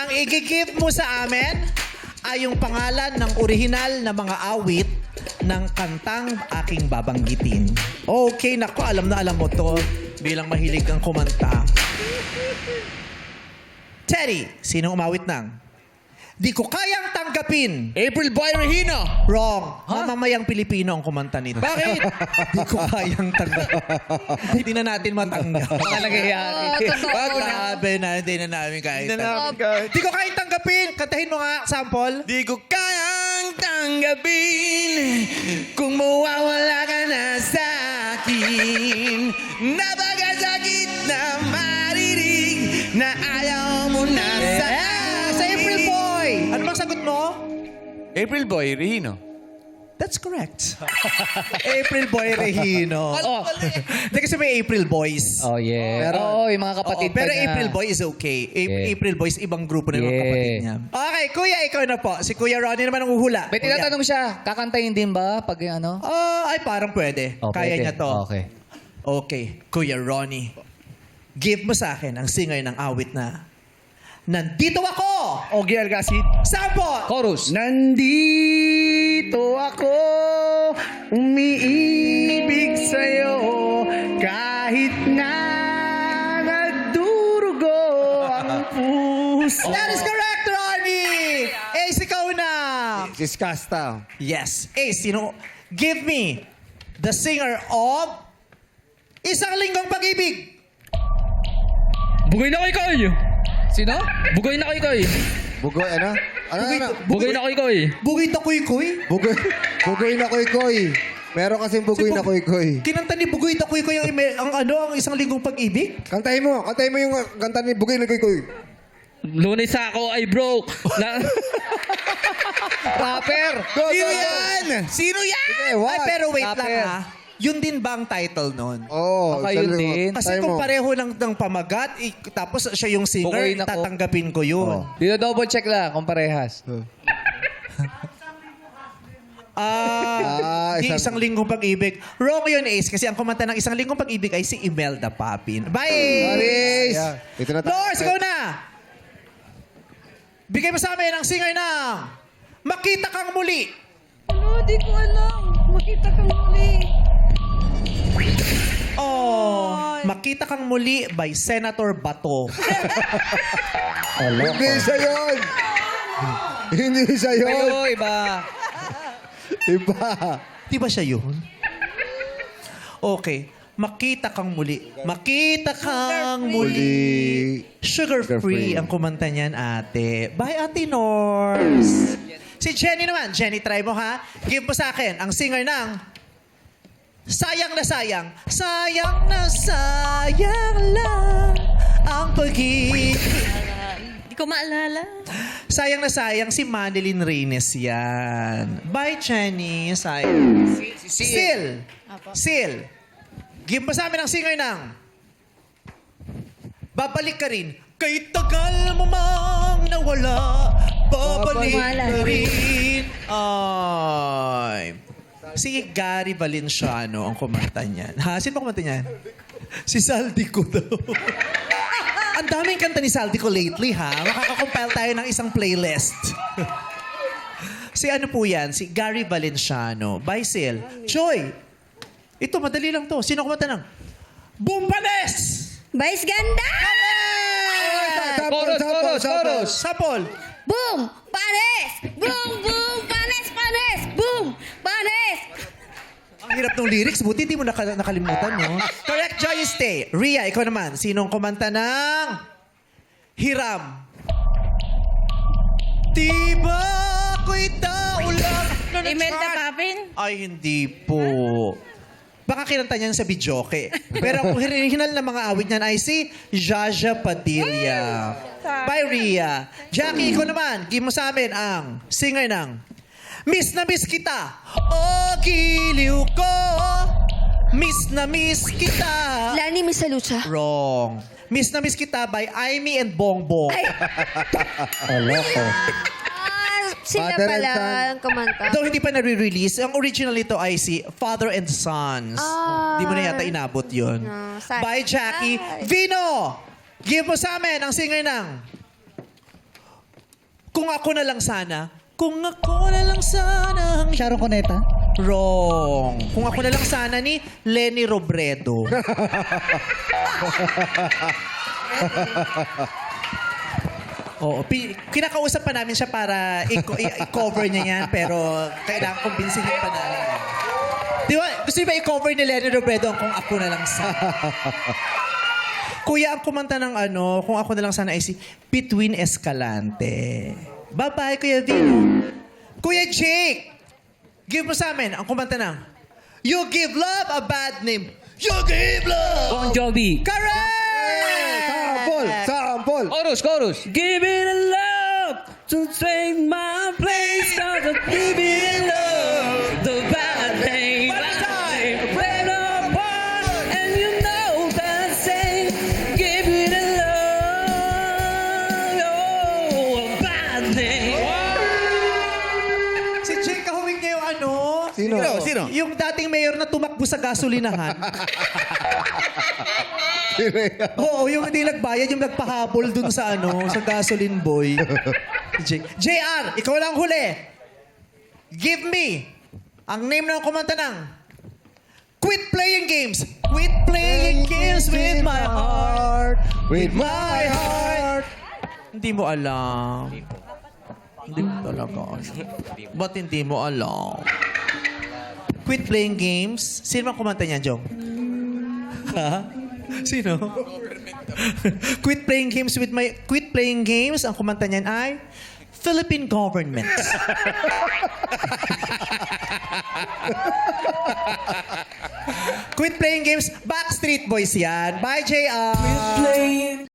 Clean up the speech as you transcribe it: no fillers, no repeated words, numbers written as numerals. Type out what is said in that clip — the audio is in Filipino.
Ang i-give mo sa amin ay yung pangalan ng orihinal na mga awit ng kantang aking babanggitin. Okay, naku, alam na alam mo to bilang mahilig kang kumanta. Teddy, sinong umawit ng Di Ko Kayang Tanggapin? April Boy Regino. Wrong. Mamamayang Pilipino ang kumanta nito. Bakit? Di ko kayang tanggapin. Hindi na natin matanggap. Mga nangyayari. Wag grabe na, hindi na namin kaya. Hindi na namin kaya. Di ko kayang tanggapin. Kantahin mo nga, sample. Di ko kayang tanggapin kung mawawala ka na sa akin. Napakasakit na marinig na ayaw mo na sa Sa April Boy. Ano bang sagot mo? April Boy Regino. That's correct. April Boy Regino. Oh. Hindi kasi may April Boys. Oh, yeah. Pero, yung mga kapatid Oo, pero pa niya. April Boy is okay. Yeah. April Boy is ibang grupo na mga Yeah. kapatid niya. Okay, Kuya, ikaw na po. Si Kuya Ronnie naman ang uhula. May tinatanong siya, kakantayin din ba pag yung ano? Ay, parang pwede. Oh, Kaya pwede. niya to. Okay. Okay, Kuya Ronnie. Give mo sa akin ang singer ng awit na Nandito Ako! Ogie Algacid. Sample! Chorus. Nandito ako, umiibig sa'yo, kahit na nagdurugo ang puso. That is correct, Ronnie! Ace, ikaw na! Disgasta. Yes. Ace, give me the singer of Isang Linggong Pag-ibig. Bugay na koy koy! Sino? Bugay na koy koy! Bugoy, ano? Ano? Bugay na koy koy! Bugay Takoy-koy. Bugoy na koy-koy. Meron kasing bugoy na koy-koy. Kinanta ni Bugoy Takoy-koy ang Isang Linggong Pag-ibig? Kantahin mo yung kanta ni Bugoy na koy-koy. Lunes ako ay broke! Rapper! Sino yan? Sino yan? Sige, what? Ay, pero wait lang Rapper. ha. Yun din ba ang title nun? Oo. Baka yun din. Kasi kung pareho lang ng pamagat, tapos siya yung singer, Bugoy na ko. tatanggapin ko yun. Dito double check lang kung parehas. Di Isang Linggong Pag-ibig. Wrong yun, Ace. Kasi ang kumanta ng Isang Linggong Pag-ibig ay si Imelda Papin. Bye! Aris! Ito na tayo. Lors, ikaw na! Bigay mo sa amin ang singer ng Makita Kang Muli. Ano, di ko alam. Makita kang muli. Makita Kang Muli by Senator Bato. Hindi siya yun! Hindi siya yun! Pero iba. Iba! Di ba siya yun? Okay. Makita Kang Muli. Makita Kang Muli. Sugar free ang kumanta niyan, ate. Bye, Ate Nors. Si Jenny naman. Jenny, try mo ha. Give mo sa akin ang singer ng Sayang na Sayang. Sayang na sayang lang ang pag-ibig. Di ko maalala. Sayang na sayang si Madeline Reynes yan. Bye, Jenny. Sayang. Sil. Sil. Give mo sa amin ang singer ng Babalik Ka Rin. Kay tagal mo mang nawala, babalik ka rin. Ay. Si Gary Valenciano ang kumanta niyan. Ha? Sino ba kumanta niyan? Si Saldico daw. Ang daming kanta ni Saldico lately, ha? Makakakompile tayo ng isang playlist. Si ano po yan? Si Gary Valenciano. By Sil. Joy, ito, madali lang to. Sino kumanta ng Bumpanes! Vice ganda! Chorus! Sapol! Boom! Pares! Boom! Boom! Pares! Pares! Boom! Pares! Ang hirap ng lyrics. Buti di mo nakalimutan, no? Correct, Joy, stay. Ria, ikaw naman. Sinong kumanta ng Hiram? Diba ako'y tao lang na Imelda nag-chart? Papin? Ay, hindi po. Baka kinanta niyan sa videoke. Pero ang original na mga awit niyan ay si Jaja Padilla. Bye, Ria. Jackie, ikaw naman. Give mo sa amin ang singer ng Miss na Miss Kita. O giliw ko. Miss na Miss Kita. Lani Misalucha. Wrong. Miss na Miss Kita by Aimee and Bongbong. Sila Father and pala son. ang kumanta. Though hindi pa nare-release, ang original nito ay si Father and Sons. Di mo na yata inabot yun. No, sad. Bye, Jackie. Bye. Vino! Give mo sa amin ang singer ng Kung ako na lang sana. Kung ako na lang sana. Sharon Cuneta? Wrong. Kung ako na lang sana ni Lenny Robredo. Oo, kinakausap pa namin siya para i-cover niya yan, pero kailangan kumbinsihin pa namin. Di ba, gusto niyo ba i-cover ni Lenny Robredo ang Kung Ako Na Lang Sana? Kuya, ang kumanta ng Kung Ako Na Lang Sana ay si Between Escalante. Bye-bye, Kuya Vino. Kuya Jake, give mo sa amin ang kumanta ng You Give Love a Bad Name. You Give Love! Bon Jovi. Correct! Sample! Chorus. Give it a love to take my place. Cause give it a love, the bad name. One more time. Break apart, and you know that saying, give it a love, oh, a bad name. Si Jake, kahawig niya yung Sino? Sino? Yung dating mayor na tumakbo sa gasolinahan. Oo, yung hindi nagbayad, yung nagpahabol dun sa sa gasoline boy. Si Jake. JR, ikaw lang huli. Give me ang name ng kumanta ng Quit Playing Games. Quit playing games with my heart. With My heart. Hindi mo alam. Hindi mo talaga alam. Ba't hindi mo alam? Quit playing games. Sino bang kumanta niyan, Jong? Ha? Sino? Quit playing games with my... Quit playing games. Ang kumanta niyan ay Philippine government. Quit playing games. Backstreet Boys yan. Bye, JR.